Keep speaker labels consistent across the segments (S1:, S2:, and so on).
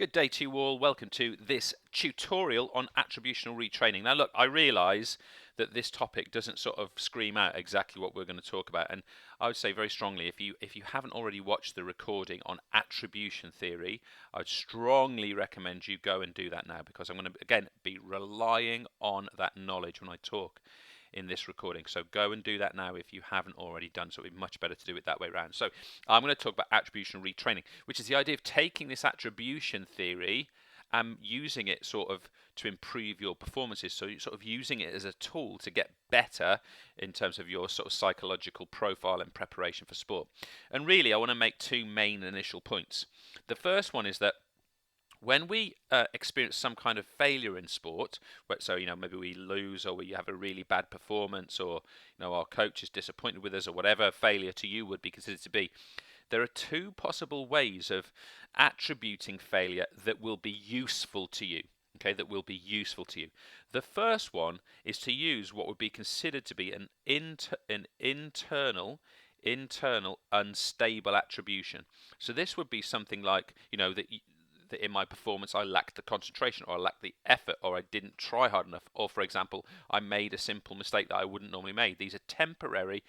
S1: Good day to you all. Welcome to this tutorial on attributional retraining. Now look, I realise that this topic doesn't sort of scream out exactly what we're going to talk about, and I would say very strongly, if you haven't already watched the recording on attribution theory, I'd strongly recommend you go and do that now, because I'm going to again be relying on that knowledge when I talk in this recording. So go and do that now if you haven't already done so. It'd be much better to do it that way around. So I'm going to talk about attributional retraining, which is the idea of taking this attribution theory and using it sort of to improve your performances. So you're sort of using it as a tool to get better in terms of your sort of psychological profile and preparation for sport. And really, I want to make two main initial points. The first one is that when we experience some kind of failure in sport, so maybe we lose or we have a really bad performance, or our coach is disappointed with us, or whatever failure to you would be considered to be, there are two possible ways of attributing failure that will be useful to you. Okay, that will be useful to you. The first one is to use what would be considered to be an internal unstable attribution. So this would be something like, that in my performance I lacked the concentration, or I lacked the effort, or I didn't try hard enough, or for example I made a simple mistake that I wouldn't normally make. These are temporary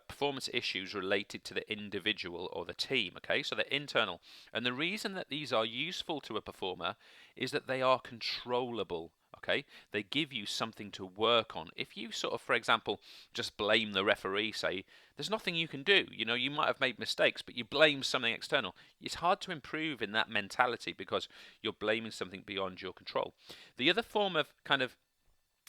S1: performance issues related to the individual or the team. Okay, so they're internal, and the reason that these are useful to a performer is that they are controllable. Okay, they give you something to work on. If you sort of, for example, just blame the referee, say, there's nothing you can do. You might have made mistakes, but you blame something external. It's hard to improve in that mentality because you're blaming something beyond your control. The other form of kind of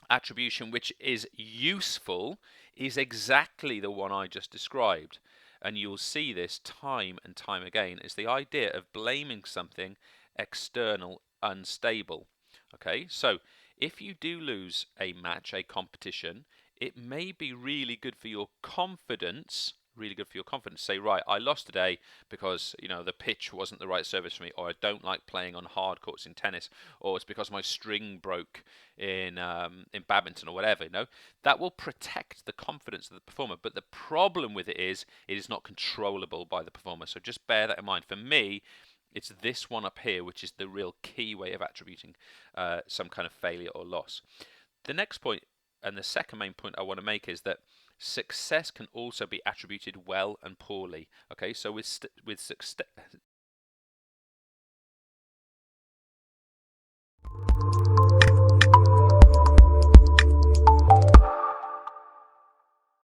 S1: attribution which is useful is exactly the one I just described, and you'll see this time and time again, is the idea of blaming something external unstable. Okay, so if you do lose a match, a competition, it may be really good for your confidence. Say, right, I lost today because the pitch wasn't the right surface for me, or I don't like playing on hard courts in tennis, or it's because my string broke in badminton, or whatever. That will protect the confidence of the performer. But the problem with it is not controllable by the performer. So just bear that in mind. For me, it's this one up here, which is the real key way of attributing some kind of failure or loss. The next point, and the second main point I want to make, is that success can also be attributed well and poorly. Okay, so with success.